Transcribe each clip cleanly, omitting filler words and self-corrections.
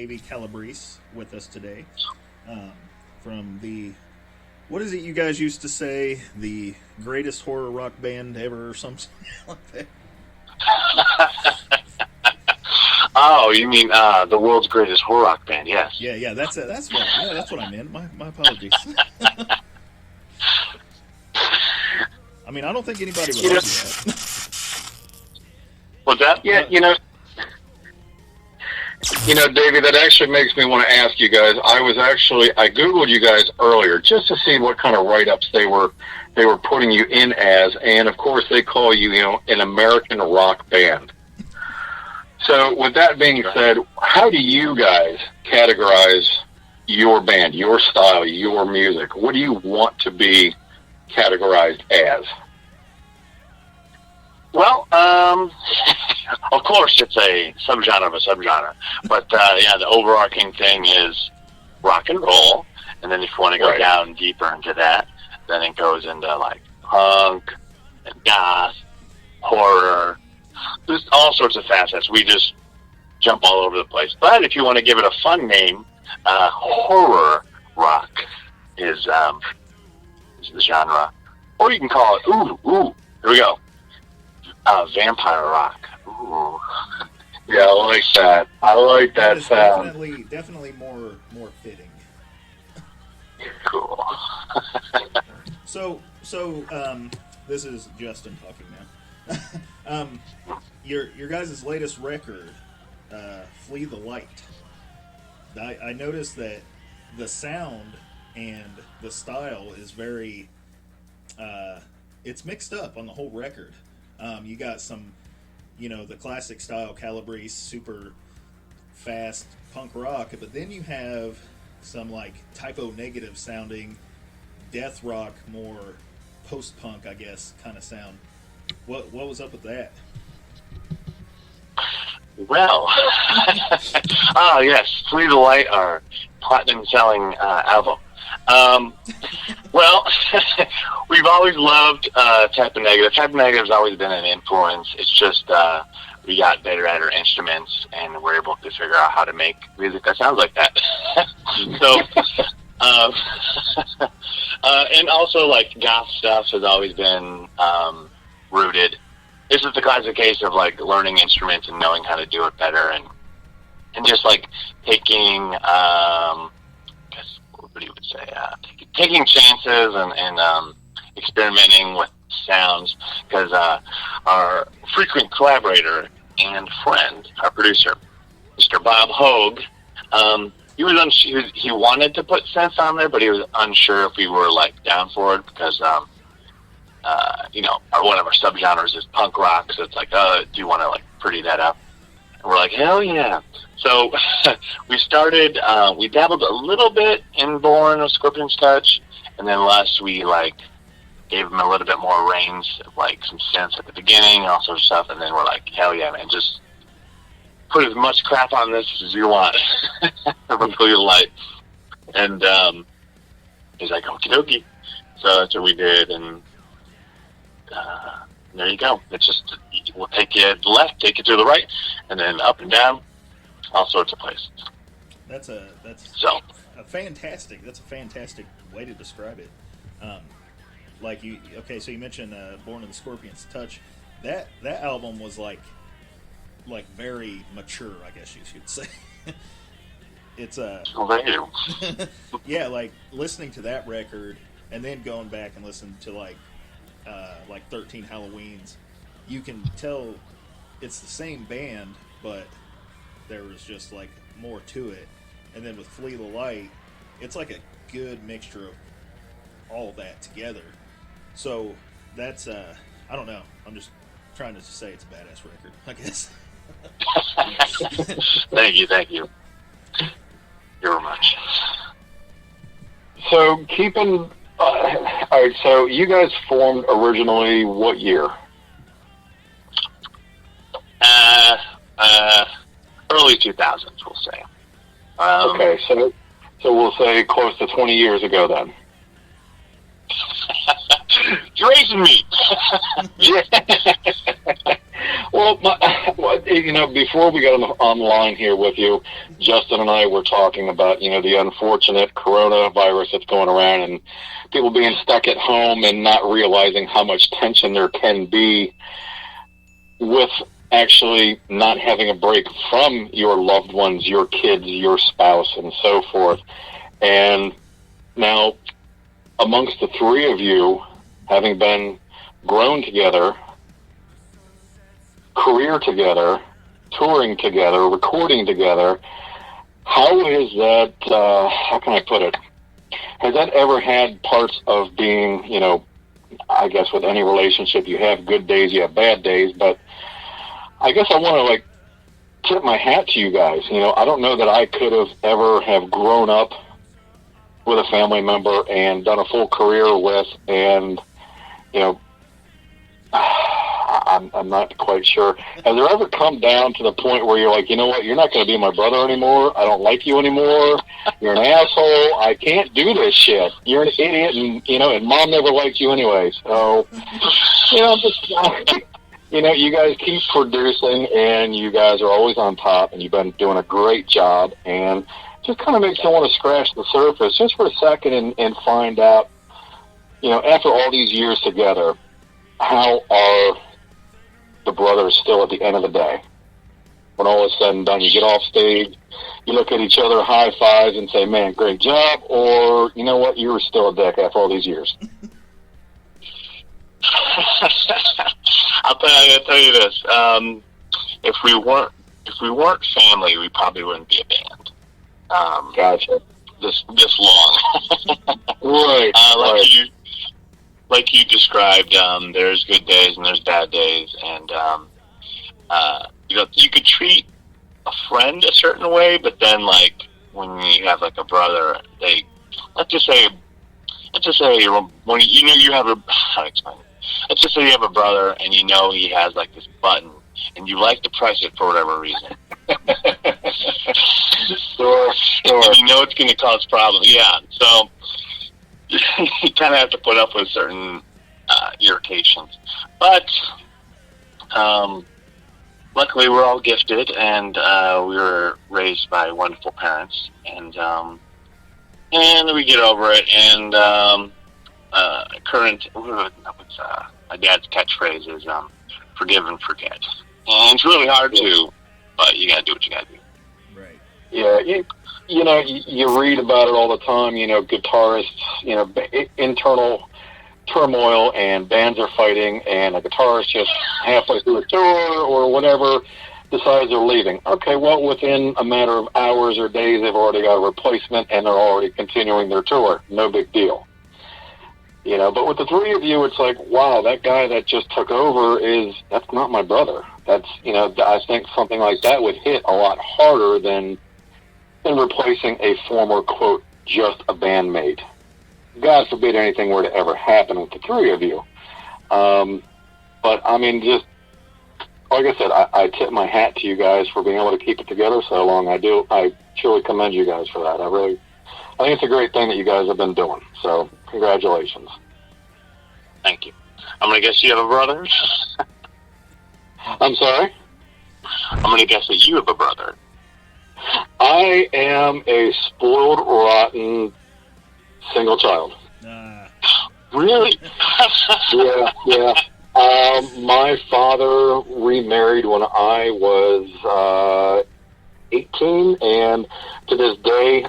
Davey Calabrese with us today from the, what is it you guys used to say, the greatest horror rock band ever or something like that? Oh, you mean the world's greatest horror rock band? Yes. Yeah, that's it. That's what I meant. My apologies. I mean, I don't think anybody would argue that. What's that? Yeah, Davey, that actually makes me want to ask you guys. I Googled you guys earlier just to see what kind of write-ups they were putting you in as, and of course they call you, an American rock band. So with that being said, how do you guys categorize your band, your style, your music? What do you want to be categorized as? Well, of course it's a subgenre of a subgenre, but the overarching thing is rock and roll, and then if you want to go down deeper into that, then it goes into like punk and goth, horror, just all sorts of facets. We just jump all over the place. But if you want to give it a fun name, horror rock is the genre, or you can call it here we go. Vampire rock. Ooh. Yeah, I like that. I like that sound. Definitely more fitting. Cool. So, this is Justin talking now. Your guys' latest record, Flee the Light. I noticed that the sound and the style is very, it's mixed up on the whole record. You got some, the classic style Calabrese, super fast punk rock, but then you have some like typo negative sounding death rock, more post-punk, I guess, kind of sound. What was up with that? Well, yes, Flee the Light, our platinum-selling album. Well, we've always loved Type of Negative. Type of Negative's always been an influence. It's just we got better at our instruments, and we're able to figure out how to make music that sounds like that. So, and also, like, goth stuff has always been rooted. This is the classic case of, like, learning instruments and knowing how to do it better, and just, like, taking, what you would say, taking chances and experimenting with sounds, because our frequent collaborator and friend, our producer, Mr. Bob Hogue, he wanted to put synths on there, but he was unsure if we were like down for it, because one of our subgenres is punk rock, so it's like, do you want to like pretty that up? And we're like, hell yeah. So we started, we dabbled a little bit in Born of Scorpion's Touch, and then last we like gave him a little bit more reins, like some synths at the beginning, all sorts of stuff, and then we're like, hell yeah, man, just put as much crap on this as you want from Flee the Light. And he's like, okie dokie. So that's what we did, and there you go. It's just, we'll take you to the left, take you to the right, and then up and down, all sorts of places. That's a fantastic way to describe it. So you mentioned Born of the Scorpion's Touch. That album was like very mature, I guess you should say. It's yeah, like listening to that record and then going back and listening to like 13 Halloweens, you can tell it's the same band, but there was just like more to it. And then with Flee the Light, it's like a good mixture of all that together. So that's I don't know. I'm just trying to say it's a badass record, I guess. Thank you. Very much. So all right, so you guys formed originally what year? Early 2000s, we'll say. Okay, so we'll say close to 20 years ago then. You're raising me. Well, before we got on the line here with you, Justin and I were talking about, the unfortunate coronavirus that's going around and people being stuck at home and not realizing how much tension there can be with actually not having a break from your loved ones, your kids, your spouse, and so forth. And now, amongst the three of you, having been grown together, career together, touring together, recording together, how is that, how can I put it? Has that ever had parts of being, I guess with any relationship, you have good days, you have bad days, but I guess I want to tip my hat to you guys. I don't know that I could have ever have grown up with a family member and done a full career with, and I'm not quite sure. Has there ever come down to the point where you're like, you know what, you're not going to be my brother anymore. I don't like you anymore. You're an asshole. I can't do this shit. You're an idiot, and mom never liked you anyway. So, you guys keep producing, and you guys are always on top, and you've been doing a great job, and just kind of makes me want to scratch the surface just for a second and find out, after all these years together, how are the brothers still at the end of the day? When all is said and done, you get off stage, you look at each other, high fives, and say, man, great job, or, you know what, you were still a dick after all these years. I'll tell you this. If we weren't family, we probably wouldn't be a band. Gotcha. This long. Right. Like you described, there's good days and there's bad days, and you could treat a friend a certain way, but then when you have a brother, let's just say when you have a, how to explain it? Let's just say you have a brother and he has this button and you like to press it for whatever reason. Sure. And it's going to cause problems. Yeah. So you kind of have to put up with certain irritations. But luckily we're all gifted, and we were raised by wonderful parents, and we get over it. And my dad's catchphrase is forgive and forget. And it's really hard to, but you got to do what you got to do. Right. Yeah, you read about it all the time, guitarists, internal turmoil, and bands are fighting, and a guitarist just halfway through a tour or whatever decides they're leaving. Okay, well, within a matter of hours or days, they've already got a replacement, and they're already continuing their tour. No big deal. But with the three of you, it's like, wow, that guy that just took over that's not my brother. That's, I think something like that would hit a lot harder than replacing a former, quote, just a bandmate. God forbid anything were to ever happen with the three of you. But, just, like I said, I tip my hat to you guys for being able to keep it together so long. I truly commend you guys for that. I think it's a great thing that you guys have been doing. So, congratulations. Thank you. I'm going to guess you have a brother? I'm sorry? I'm going to guess that you have a brother. I am a spoiled, rotten single child. Really? Yeah. My father remarried when I was 18, and to this day,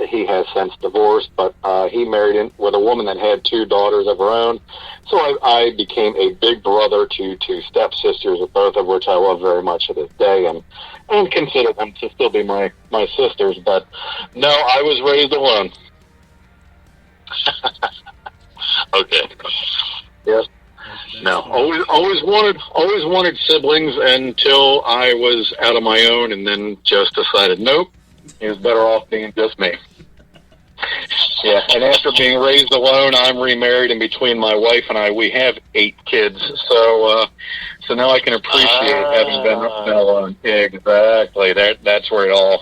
he has since divorced, but he married with a woman that had two daughters of her own. So I became a big brother to two stepsisters, both of which I love very much to this day, and consider them to still be my sisters. But no, I was raised alone. Okay. Yes. No, always wanted siblings until I was out on my own, and then just decided, nope, it was better off being just me. Yeah, and after being raised alone, I'm remarried, and between my wife and I, we have 8 kids. So now I can appreciate having been alone. Exactly. That's where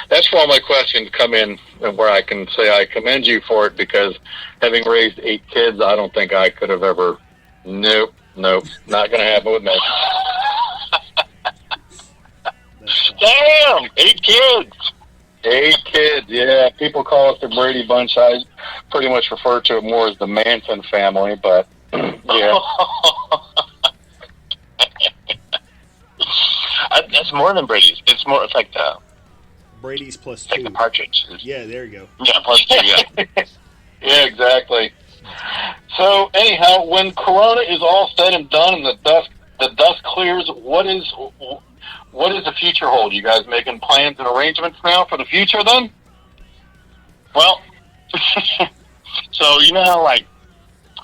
that's where all my questions come in, and where I can say I commend you for it, because having raised 8 kids, I don't think I could have ever. Nope, not going to happen with me. Damn, 8 kids. 8 kids, yeah. People call us the Brady Bunch. I pretty much refer to it more as the Manson family, but yeah. That's more than Brady's. It's more. It's like the Brady's plus like 2. the Partridge. Yeah, there you go. Yeah, plus 2. Yeah. Yeah, exactly. So anyhow, when Corona is all said and done and the dust clears, what does the future hold? You guys making plans and arrangements now for the future then? Well, so you know how like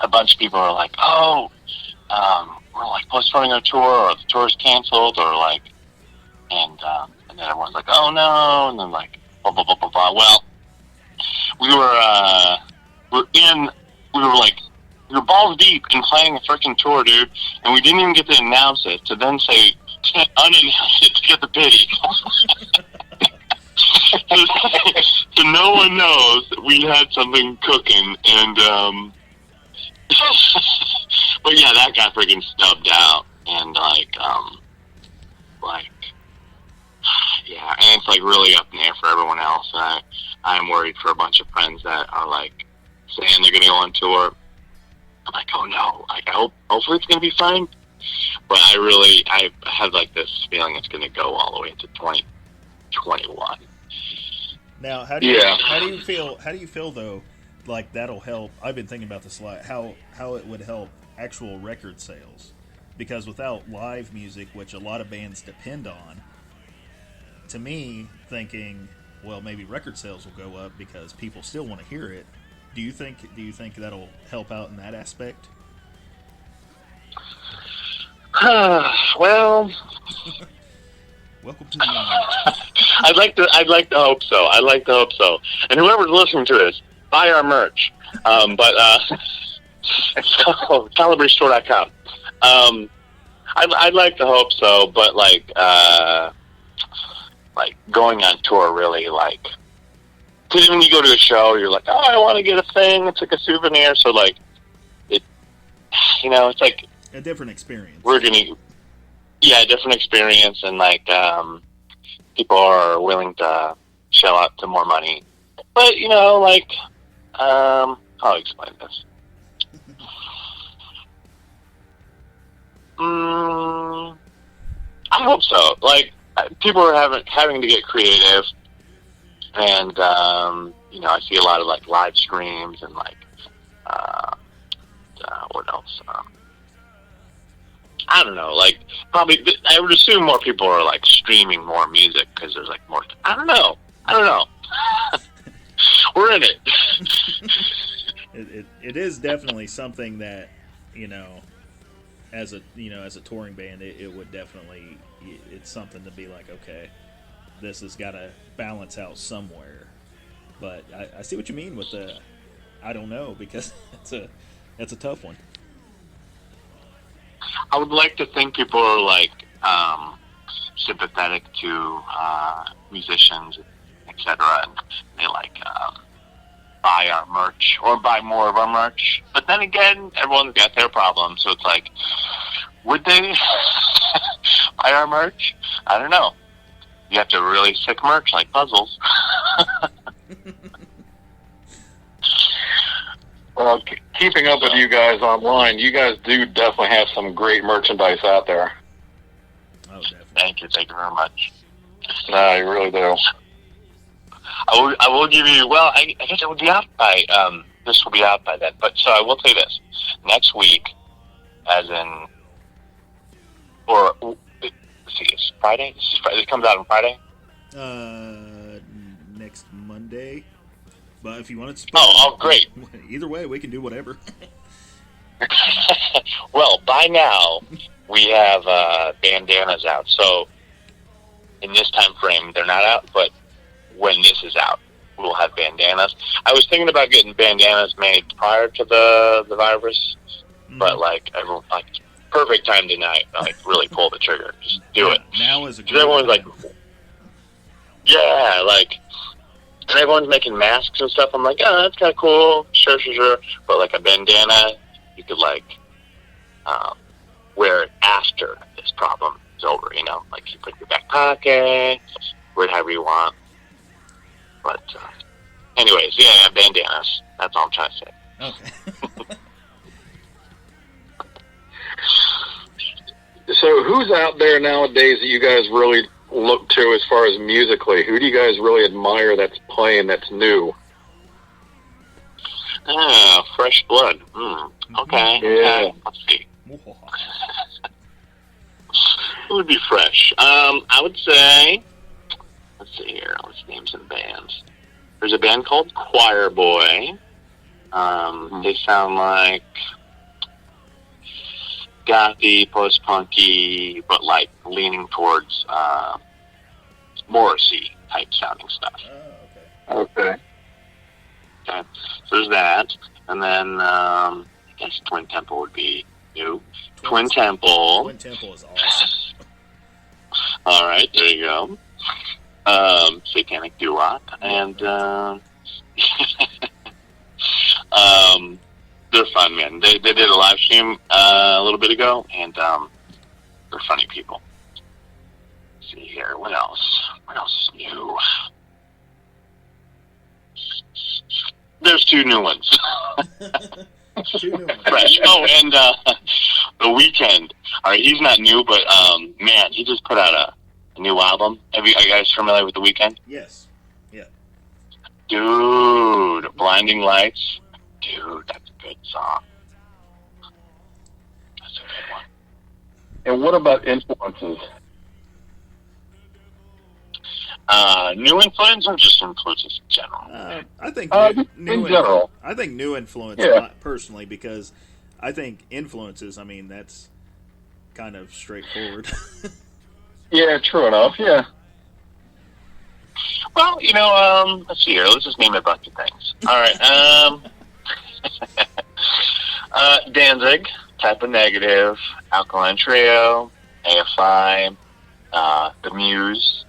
a bunch of people are like, oh, we're like postponing our tour, or the tour's canceled, or like, and then everyone's like, oh no, and then like blah blah blah blah blah. Well, we were balls deep in planning a freaking tour, dude, and we didn't even get to announce it. To then say unannounce it to get the pity. So no one knows that we had something cooking, and but yeah, that got freaking stubbed out, and yeah, and it's like really up in the air for everyone else. And I'm worried for a bunch of friends that are like saying they're gonna go on tour. I'm like, oh no, like hopefully it's gonna be fine. But I have like this feeling it's gonna go all the way into 2021. Now, how do you feel though? Like that'll help. I've been thinking about this a lot. How it would help actual record sales, because without live music, which a lot of bands depend on, to me, thinking, well, maybe record sales will go up because people still want to hear it. Do you think that'll help out in that aspect? Well, welcome to the internet. I'd like to hope so. I'd like to hope so. And whoever's listening to this, buy our merch. So CalabreseStore.com. I'd like to hope so, but like going on tour really like. Because when you go to a show, you're like, oh, I want to get a thing. It's like a souvenir. So like, it's like a different experience. A different experience, and like people are willing to shell out to more money. But I'll explain this. I hope so. Like people are having to get creative. And, I see a lot of, like, live streams and, like, what else? I don't know. Like, probably, I would assume more people are, like, streaming more music because there's, like, more. I don't know. We're in it. It is definitely something that, as a touring band, it would definitely, it's something to be like, okay, this has got to balance out somewhere. But I see what you mean with the I don't know, because it's a tough one. I would like to think people are like sympathetic to musicians, etc., and they like buy our merch or buy more of our merch. But then again, everyone's got their problems, so it's like, would they buy our merch? I don't know. You have to really sick merch like puzzles. Well, keeping up with you guys online, you guys do definitely have some great merchandise out there. Oh, definitely. Thank you very much. No, you really do. I will give you. Well, I guess it would be out by. This will be out by then. But so I will say this: next week, as in, or let's see, it's Friday. This comes out on Friday. Next Monday. But if you want to great. Either way, we can do whatever. Well, by now, we have bandanas out. So, in this time frame, they're not out, but when this is out, we'll have bandanas. I was thinking about getting bandanas made prior to the virus, but, everyone, perfect time tonight, really pull the trigger. Just do it. Now is a good everyone's time. Yeah, and everyone's making masks and stuff. I'm like, oh, that's kind of cool. Sure. But, a bandana, you could, wear it after this problem is over, you put it in your back pocket, whatever you want. But, anyways, yeah, bandanas. That's all I'm trying to say. Okay. So who's out there nowadays that you guys really look to as far as musically? Who do you guys really admire that's playing that's new? Fresh blood. Okay. Yeah. Okay. Let's see. Who would be fresh? I would say, let's see here. Let's name some bands. There's a band called Choir Boy. They sound like gothy, post-punky, but like leaning towards Morrissey type sounding stuff. Oh, okay. Okay. Okay. So there's that. And then I guess Twin Temple would be new. Twin Temple. Twin Temple is awesome. All right, there you go. Satanic Doo-Wop. And they're fun, man. They did a live stream a little bit ago, and they're funny people. Let's see here. What else? What else is new? There's two new ones. Two new ones. Fresh. Oh, and The Weeknd. All right, he's not new, but man, he just put out a new album. Are you guys familiar with The Weeknd? Yes. Yeah. Dude, Blinding Lights. Dude, that's a good song. That's a good one. And what about influences? New influence or just influences in general? I think in general. I think new influence, Yeah. personally, because I think influences, I mean, that's kind of straightforward. Yeah, true enough. Yeah. Well, let's see here. Let's just name a bunch of things. All right. Danzig, Type of Negative, Alkaline Trio, AFI, The Muse,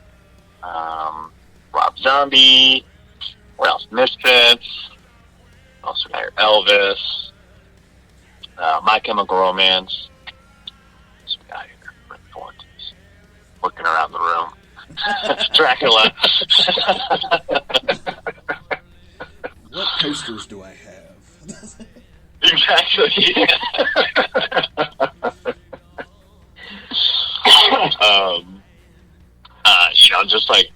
Rob Zombie, what else? Misfits, also got here Elvis, My Chemical Romance. What's we got here? Influences. Looking around the room. Dracula. What posters do I have? Exactly. Just like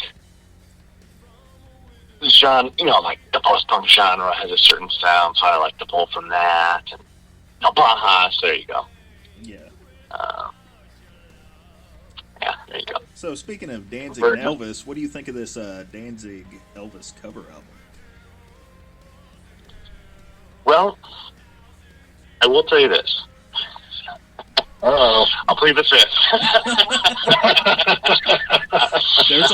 genre, like the post-punk genre has a certain sound, so I like to pull from that. And Bajas, there you go. Yeah. Yeah, there you go. So, speaking of Danzig and Elvis, what do you think of this Danzig Elvis cover album? Well, I will tell you this. I'll plead the fifth. There's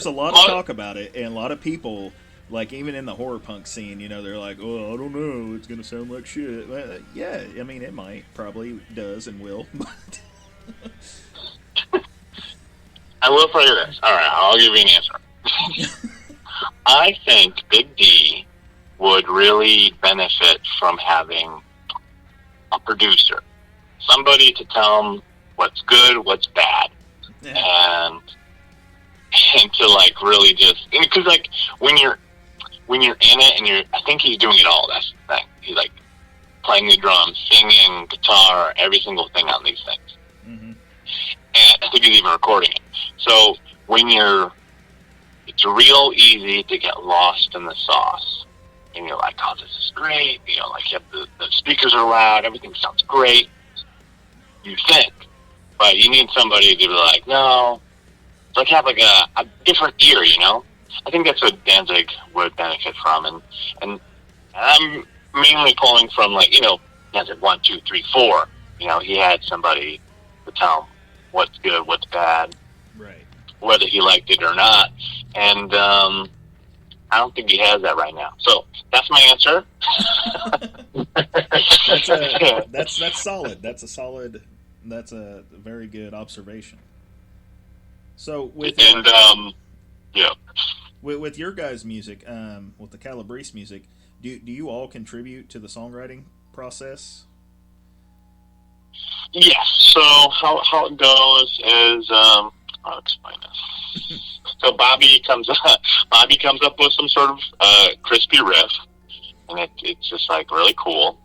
a lot of talk about it, and a lot of people, like even in the horror punk scene, they're like, "Oh, I don't know, it's gonna sound like shit." Well, yeah, I mean, it might, probably does, and will. But I will tell you this. All right, I'll give you an answer. I think Big D would really benefit from having a producer. Somebody to tell him what's good, what's bad, and to like really just, because like when you're in it and I think he's doing it all. That's the thing. He's like playing the drums, singing, guitar, every single thing on these things, and I think he's even recording it. So it's real easy to get lost in the sauce, and you're like, oh, this is great. Like you have the speakers are loud, everything sounds great. You think, but you need somebody to be like, no, it's like have like a different ear, I think that's what Danzig would benefit from, and I'm mainly pulling from like Danzig 1, 2, 3, 4. He had somebody to tell him what's good, what's bad, right, whether he liked it or not, and I don't think he has that right now. So that's my answer. That's solid. That's a very good observation. So with your guys' music, with the Calabrese music, do you all contribute to the songwriting process? Yes. So how it goes is I'll explain this. So Bobby comes up with some sort of crispy riff, and it's just like really cool.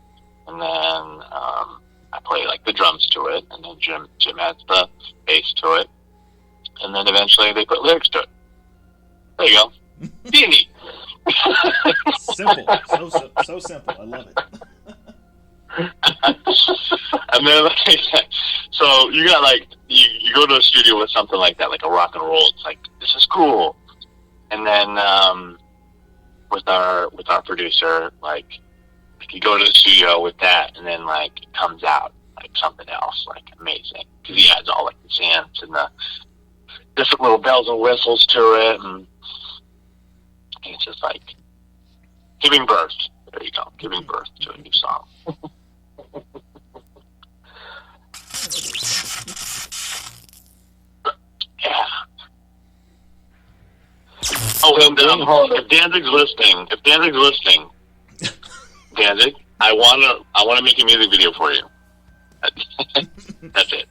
And then I play like the drums to it, and then Jim adds the bass to it, and then eventually they put lyrics to it. There you go. D&D. Simple, so simple. I love it. And then, so you got like you go to a studio with something like that, like a rock and roll. It's like, this is cool. And then with our producer, like you go to the studio with that, and then like it comes out like something else, like amazing, because he adds all like the synths and the different little bells and whistles to it, and it's just like giving birth. There you go, giving birth to a new song. Yeah. Oh, and if Danzig's listening, Danzig, I wanna make a music video for you. That's it.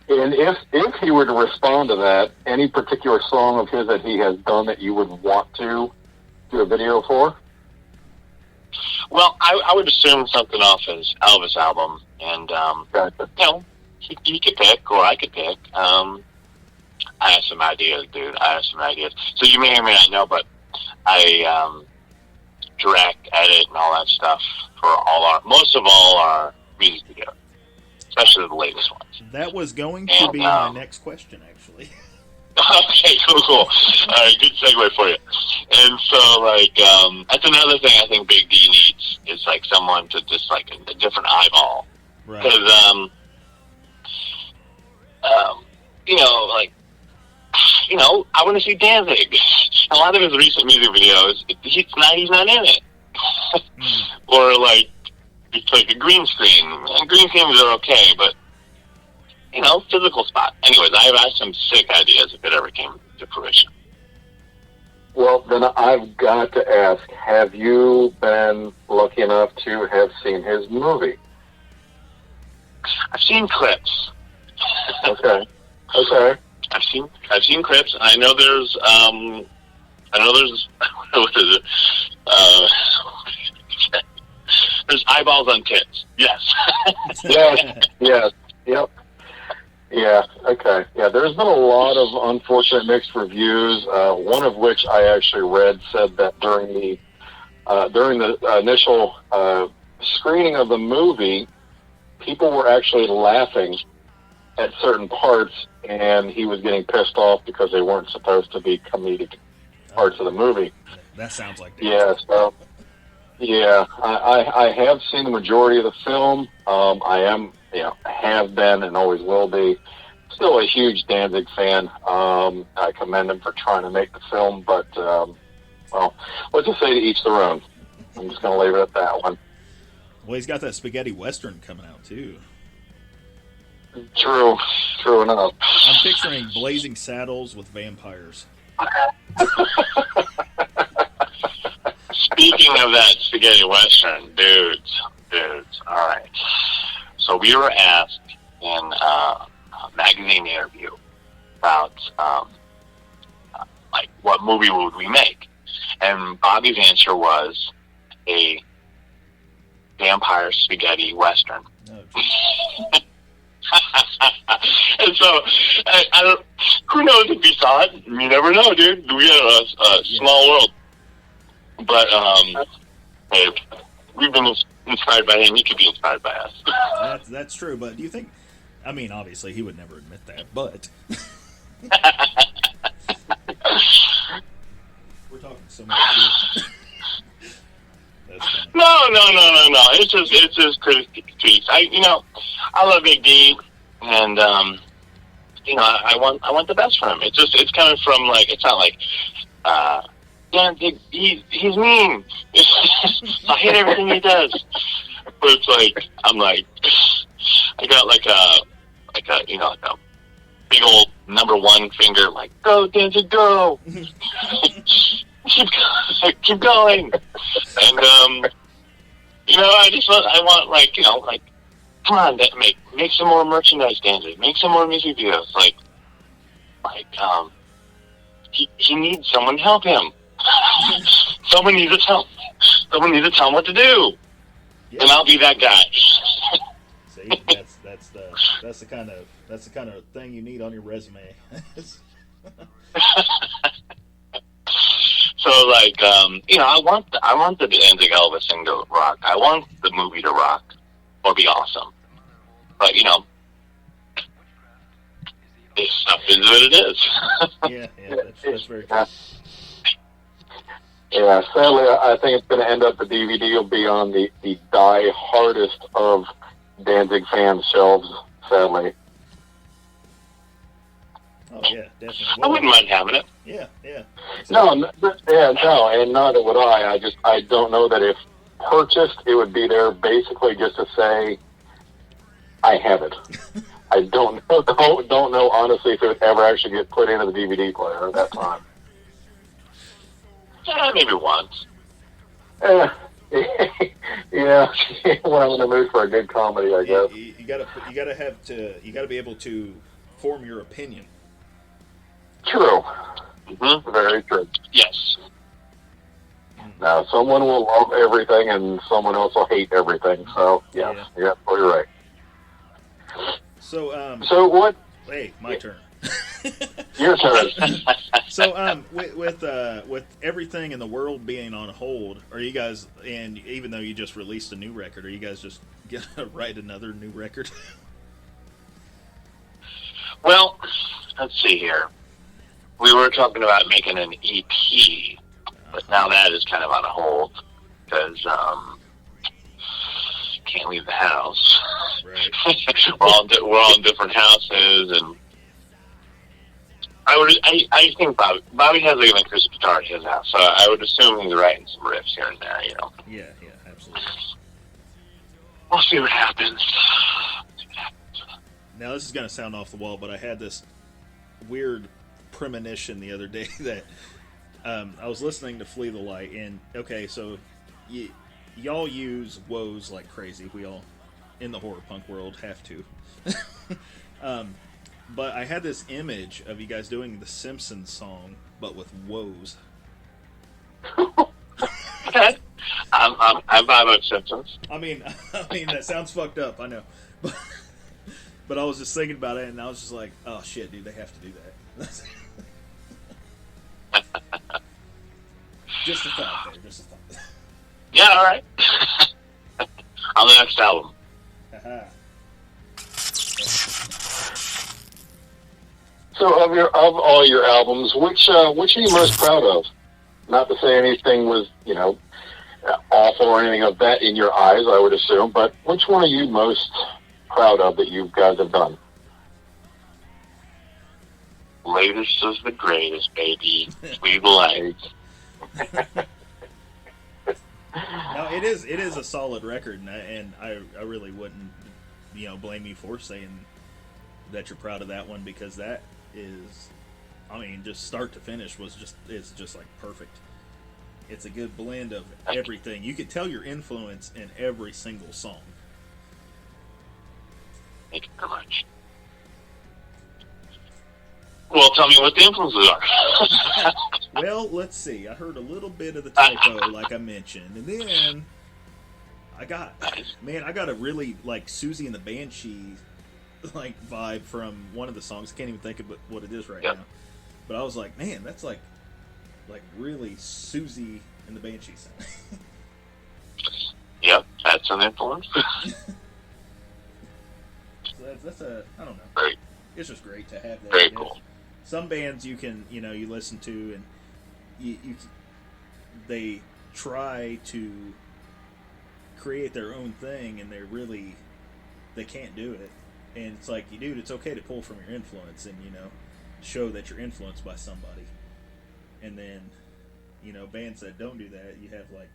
And if he were to respond to that, any particular song of his that he has done that you would want to do a video for? Well, I would assume something off his Elvis album, and Gotcha. you know, he could pick, or I could pick. I have some ideas, dude. So you may or may not know, but I direct, edit, and all that stuff for most of all our music videos, especially the latest ones. That was going to be my next question, actually. Okay, cool. All right, good segue for you. And so, like, that's another thing I think Big D needs, is like someone to just like a different eyeball. Right. Because, I want to see Danzig. A lot of his recent music videos, he's not in it. Or like, it's like a green screen. And green screens are okay, but physical spot. Anyways, I have some sick ideas if it ever came to fruition. Well, then I've got to ask, have you been lucky enough to have seen his movie? I've seen clips. Okay. I've seen clips, and I know there's what is it? There's eyeballs on tits. Yes. Yes. Yep. Yeah, okay. Yeah, there's been a lot of unfortunate mixed reviews, one of which I actually read said that during the initial screening of the movie, people were actually laughing at certain parts, and he was getting pissed off because they weren't supposed to be comedic parts of the movie. That sounds like that. Yeah, so, yeah, I have seen the majority of the film. I am, have been and always will be still a huge Danzig fan. I commend him for trying to make the film, but, well, let's just say to each their own. I'm just going to leave it at that one. Well, he's got that spaghetti western coming out, too. True enough. I'm picturing blazing saddles with vampires. Speaking of that spaghetti western, dudes, all right. So we were asked in a magazine interview about like what movie would we make, and Bobby's answer was a vampire spaghetti western. Oh, and so I don't. Who knows if he saw it? You never know, dude. We had a small world. But hey, we've been inspired by him. He could be inspired by us. That's true. But do you think? I mean, obviously, he would never admit that. But we're talking so much. That's funny. No. It's just critiques. I love Big D, and I want the best for him. It's coming from like, it's not like he's mean. I hate everything he does. But it's like, I'm like, I got like a big old number one finger, like, go Danzig, go. keep going. And I want like come on, make some more merchandise, Danzig. Make some more music videos. He needs someone to help him. Someone needs to tell him what to do, and I'll be that guy. See, that's the kind of thing you need on your resume. So, I want the Danzig Elvis thing to rock. I want the movie to rock or be awesome. But this stuff is what it is. yeah, that's very cool. Yeah, sadly, I think it's going to end up the DVD will be on the die-hardest of Danzig fans' shelves, sadly. Oh, yeah, definitely. I wouldn't mind having it. Yeah. No, and neither would I. I don't know that if purchased, it would be there basically just to say, I have it. I don't know honestly if it would ever actually get put into the DVD player at that time. Yeah, maybe once. Yeah, when I'm in the mood for a good comedy, I guess. You gotta be able to form your opinion. True. Mm-hmm. Very true. Yes. Now, someone will love everything and someone else will hate everything. So, you're right. So what? Hey, my turn. Your turn. So, with everything in the world being on hold, are you guys, and even though you just released a new record, are you guys just gonna write another new record? Well, let's see here. We were talking about making an EP, but now that is kind of on hold because can't leave the house. Right. we're all in different houses, and I think Bobby has an acoustic guitar at his house, so I would assume he's writing some riffs here and there. Yeah, absolutely. We'll see what happens. Now, this is going to sound off the wall, but I had this weird premonition the other day that I was listening to Flee the Light, and okay, so y'all use woes like crazy. We all, in the horror punk world, have to. But I had this image of you guys doing the Simpsons song, but with woes. Okay. I'm about Simpsons. I mean, that sounds fucked up, I know. But I was just thinking about it, and I was just like, oh shit, dude, they have to do that. Just a thought there, just a thought. Yeah, alright. On the next album. So, of all your albums, which are you most proud of? Not to say anything was, awful or anything of that in your eyes, I would assume, but which one are you most proud of that you guys have done? Latest is the greatest, baby. We believe. No, it is a solid record, and I really wouldn't, blame you for saying that you're proud of that one, because that is, just start to finish it's just like perfect. It's a good blend of everything. You could tell your influence in every single song. Thank you very much. Well, tell me what the influences are. Well, let's see. I heard a little bit of the typo, like I mentioned, and then I got a really like Susie and the Banshee like vibe from one of the songs. I can't even think of what it is right now. But I was like, man, that's like really Susie and the Banshee sound. Yep, that's an influence. So that's I don't know. Great. It's just great to have that. Very cool. Some bands you can, you listen to, and they try to create their own thing, and they can't do it. And it's like, dude, it's okay to pull from your influence and, show that you're influenced by somebody. And then, bands that don't do that, you have like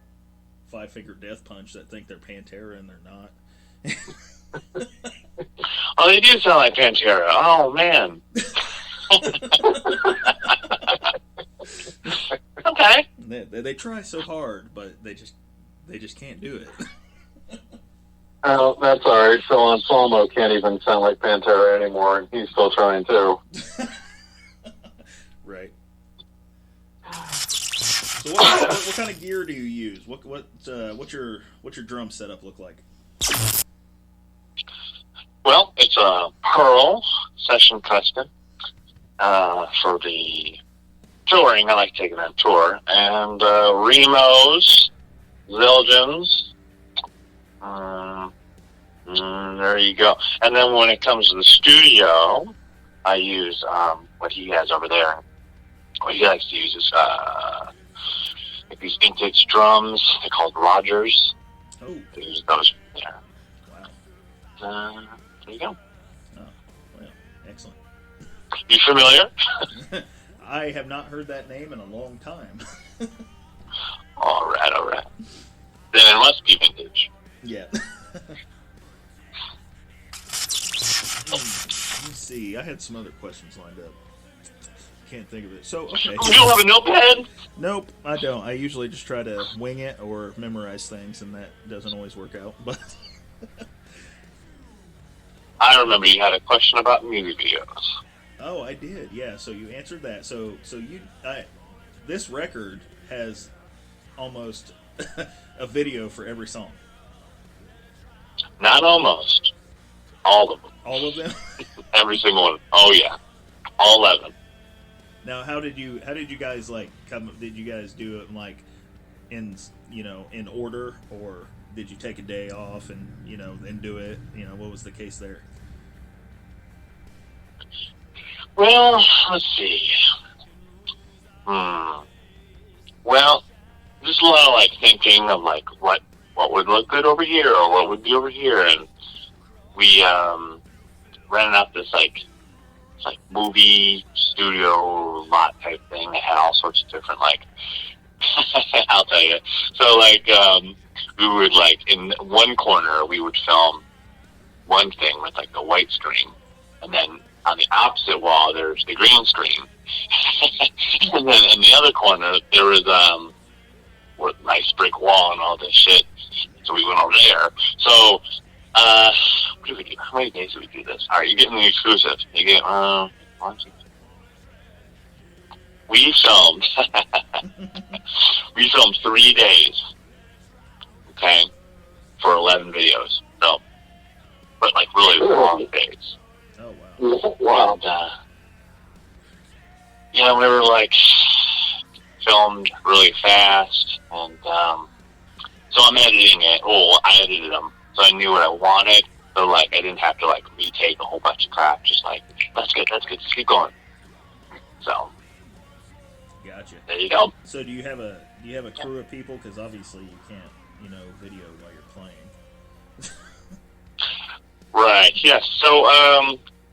Five Finger Death Punch that think they're Pantera and they're not. Oh, they do sound like Pantera. Oh, man. Okay. They try so hard, but they just can't do it. Oh, that's all right. Phil Anselmo can't even sound like Pantera anymore, and he's still trying to. Right. So what kind of gear do you use? What's your drum setup look like? Well, it's a Pearl Session Custom for the touring. I like taking that tour. And Remos, Zildjians. There you go. And then when it comes to the studio, I use what he has over there. What he likes to use is these vintage drums. They're called Rogers. Oh. I use those there. Wow. There you go. Oh, well, excellent. You familiar? I have not heard that name in a long time. All right. Then it must be vintage. Yeah. Let's see. I had some other questions lined up. Can't think of it. So, okay. You don't have a notepad? Nope, I don't. I usually just try to wing it or memorize things, and that doesn't always work out. But I remember you had a question about music videos. oh, I did. Yeah. So you answered that. So this record has almost a video for every song. Not almost. All of them. All of them. Every single one. Oh yeah, all 11. Now, how did you guys like come? Did you guys do it like in order, or did you take a day off and and do it? What was the case there? Well, let's see. Well, just a lot of like thinking of like what would look good over here or what would be over here, and we rented out this like movie studio lot type thing. They had all sorts of different like I'll tell you. So like we would like in one corner we would film one thing with like the white screen, and then on the opposite wall there's the green screen, and then in the other corner there was with nice brick wall and all this shit. So we went over there. So what did we do? How many days did we do this? All right, you're getting the exclusive. You get we filmed 3 days. Okay, for 11 videos. So, but like really long days. Oh wow! Wow. And, yeah, we were like filmed really fast, and so I'm editing it. Oh, I edited them, so I knew what I wanted. So like, I didn't have to like retake a whole bunch of crap. Just like, that's good. Just keep going. So, Gotcha. there you go. So do you have a crew of people? Because obviously you can't video while you're playing. Right. Yes. So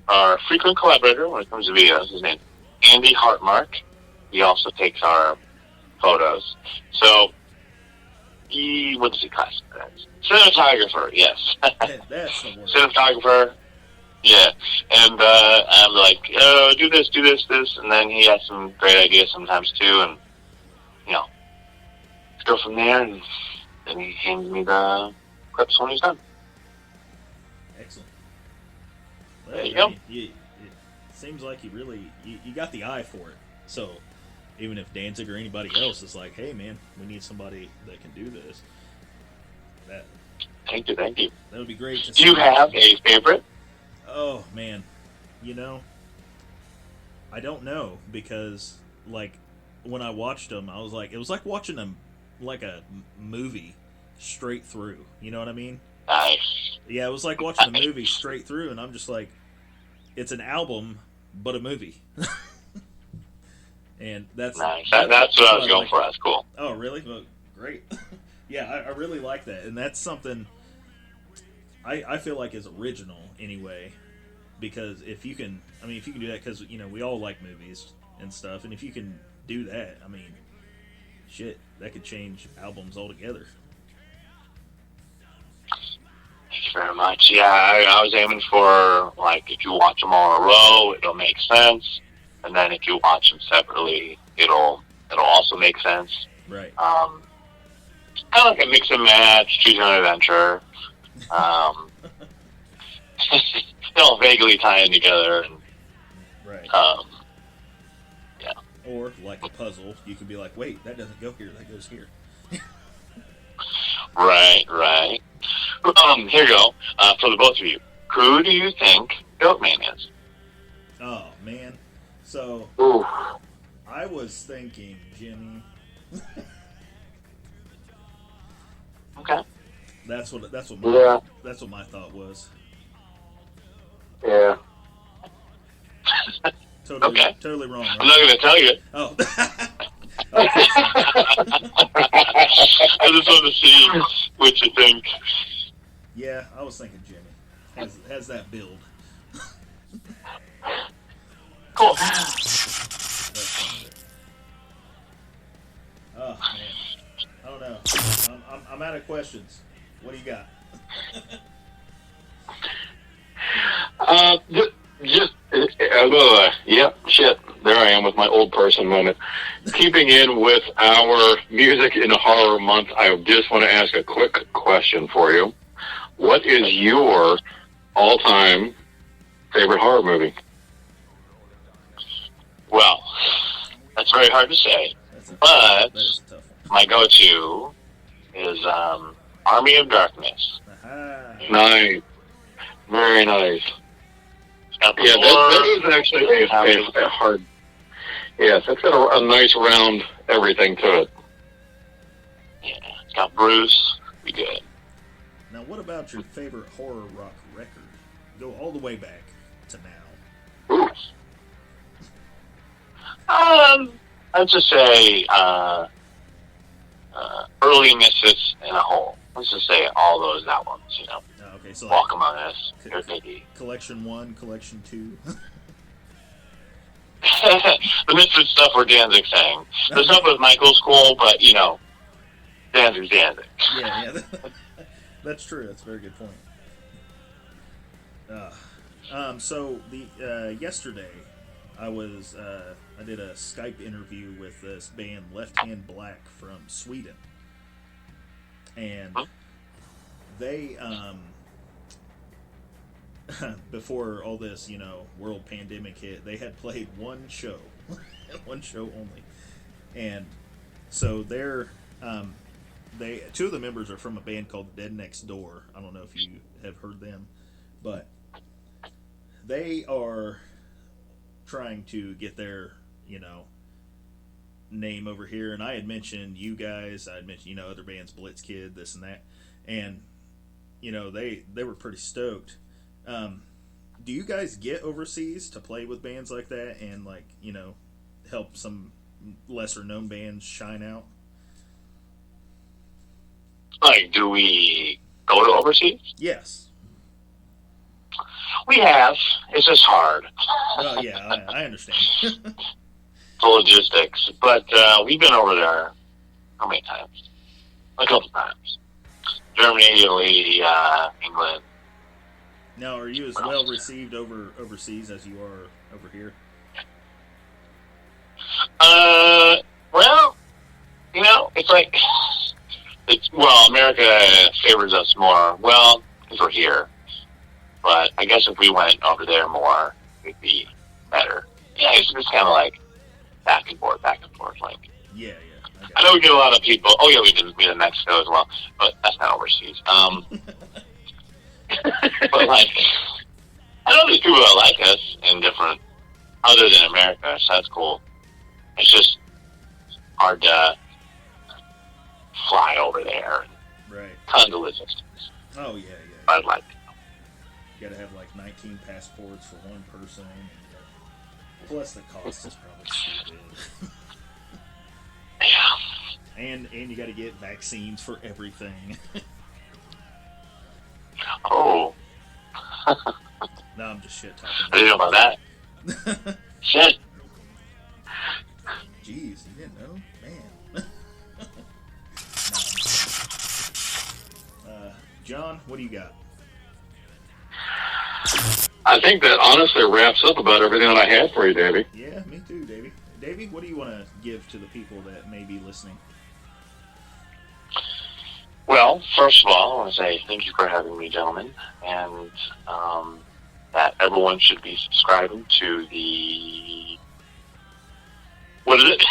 our frequent collaborator when it comes to videos, his name Andy Hartmark. He also takes our photos. So what does he classify as? Cinematographer, yes. That's the word. Cinematographer, yeah. And I'm like, oh, do this, and then he has some great ideas sometimes too, and let's go from there. And then he hands me the clips when he's done. Excellent. Well, There you go. It seems like you really you got the eye for it. So even if Danzig or anybody else is like, hey man, we need somebody that can do this, Thank you. that would be great to Do you have a favorite? Oh man, I don't know, because like when I watched them, I was like, it was like watching them like a movie straight through. You know what I mean? Nice. Yeah, it was like watching a movie straight through, and I'm just like, it's an album but a movie. And that's nice. That's what I was going for. That's cool. Oh, really? Well, great. Yeah, I really like that, and that's something I feel like is original anyway. Because if you can do that, because we all like movies and stuff, and if you can do that, I mean, shit, that could change albums altogether. Thank you very much. Yeah, I was aiming for like if you watch them all in a row, it'll make sense, and then if you watch them separately, it'll also make sense. Right. Kind of like a mix and match, choose your own adventure. Um, they all vaguely tie in together, and Right. yeah. Or like a puzzle, you can be like, wait, that doesn't go here, that goes here. Right. Here you go. For the both of you, who do you think Goatman is? Oh man. So Ooh. I was thinking Jimmy. Okay. That's what Yeah. that's what my thought was. Yeah. Totally totally wrong. Right? I'm not going to tell you. Oh. Okay. I just want to see what you think. Yeah, I was thinking Jimmy. Has that build. Cool. That's fun. Oh man, I don't know. I'm out of questions. What do you got? Yep, shit. There I am with my old person moment. Keeping in with our music in horror month, I just want to ask a quick question for you. What is your all-time favorite horror movie? Well, that's very hard to say, but my go-to is Army of Darkness. Aha. Nice. Very nice. Yeah, that is actually a hard... Yes, it's got a nice round everything to it. Yeah, it's got Bruce. Be good. Now, what about your favorite horror rock record? Go all the way back to now. Ooh. I'd just say early Misfits in a whole. Let's just say all those albums, you know. Oh, okay, so Walk Among Us, Maybe. Collection 1, Collection 2. The Misfits stuff where Danzig sang. The stuff with Michael's cool, but, you know, Danzig's Danzig. Yeah. That's true. That's a very good point. So yesterday, I did a Skype interview with this band Left Hand Black from Sweden, and they before all this, you know, world pandemic hit, they had played one show, one show only, and so two of the members are from a band called Dead Next Door. I don't know if you have heard them, but they are trying to get their, you know, name over here. And I had mentioned you guys. I had mentioned, you know, other bands, Blitz Kid, this and that. And, you know, they were pretty stoked. Do you guys get overseas to play with bands like that and, like, you know, help some lesser known bands shine out? Like, do we go to overseas? Yes. We have. It's just hard. Oh, yeah, I understand. The logistics. But we've been over there how many times? A couple times. Germany, Italy, England. Now, are you as well received overseas as you are over here? Well, you know, it's like, America favors us more. Well, because we're here. But I guess if we went over there more, it'd be better. Yeah, it's just kind of like back and forth. Like, Yeah. I know we get a lot of people. Oh yeah, we did Mexico as well, but that's not overseas. But like, I know there's people that like us in different, other than America, so that's cool. It's just hard to fly over there. Right. Tons of logistics. Oh yeah. I'd like to. You gotta have like 19 passports for one person. Plus the cost is probably stupid. Yeah. And you gotta get vaccines for everything. Oh. No, I'm just shit talking. I didn't know about that. Shit. Jeez, you didn't know? Man. John, what do you got? I think that honestly wraps up about everything that I had for you, Davey. Yeah, me too, Davey. Davey, what do you want to give to the people that may be listening? Well, first of all, I want to say thank you for having me, gentlemen, and that everyone should be subscribing to the... What is it?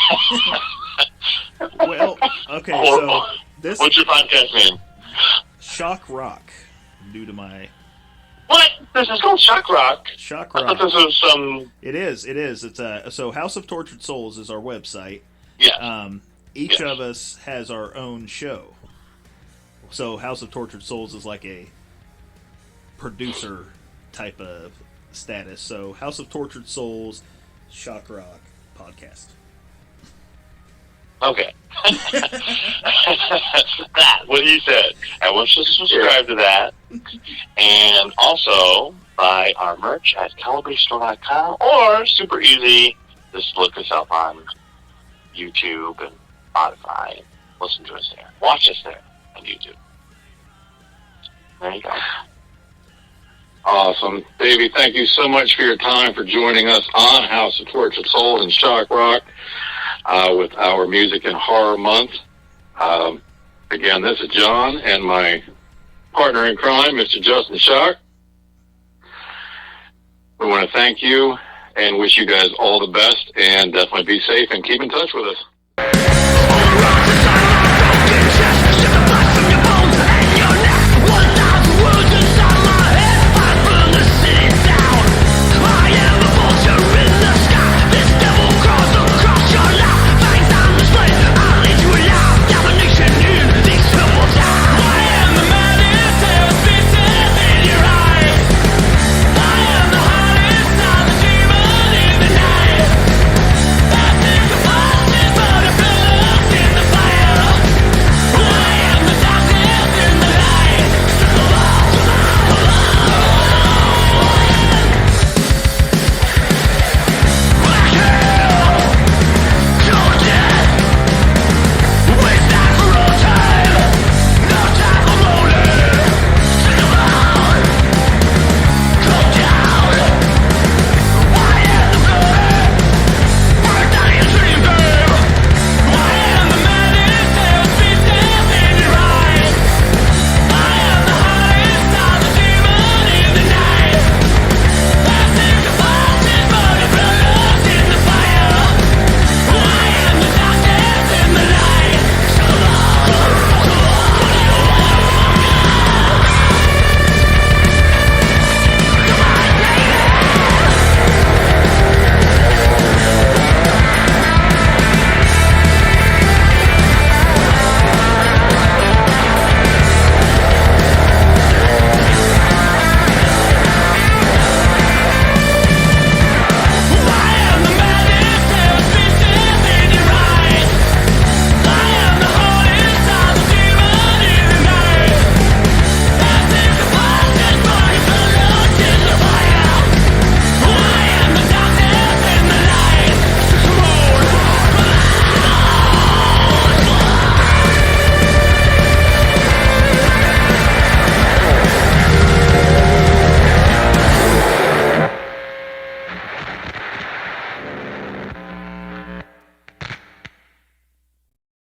Well, okay, so this... What's your podcast name? Schock Rock, due to my... What? This is called Schock Rock. Schock I Rock. thought this was some... It is. It's so House of Tortured Souls is our website. Yeah. Each of us has our own show. So House of Tortured Souls is like a producer type of status. So House of Tortured Souls, Schock Rock podcast. Okay. That, what he said. I want you to subscribe to that. And also buy our merch at calabrese.com, or super easy, just look us up on YouTube and Spotify and listen to us there. Watch us there on YouTube. There you go. Awesome. Davey, thank you so much for your time, for joining us on House of Tortured Souls and Schock Rock with our Music and Horror Month. Again, this is John and my partner in crime, Mr. Justin Schock. We want to thank you and wish you guys all the best, and definitely be safe and keep in touch with us.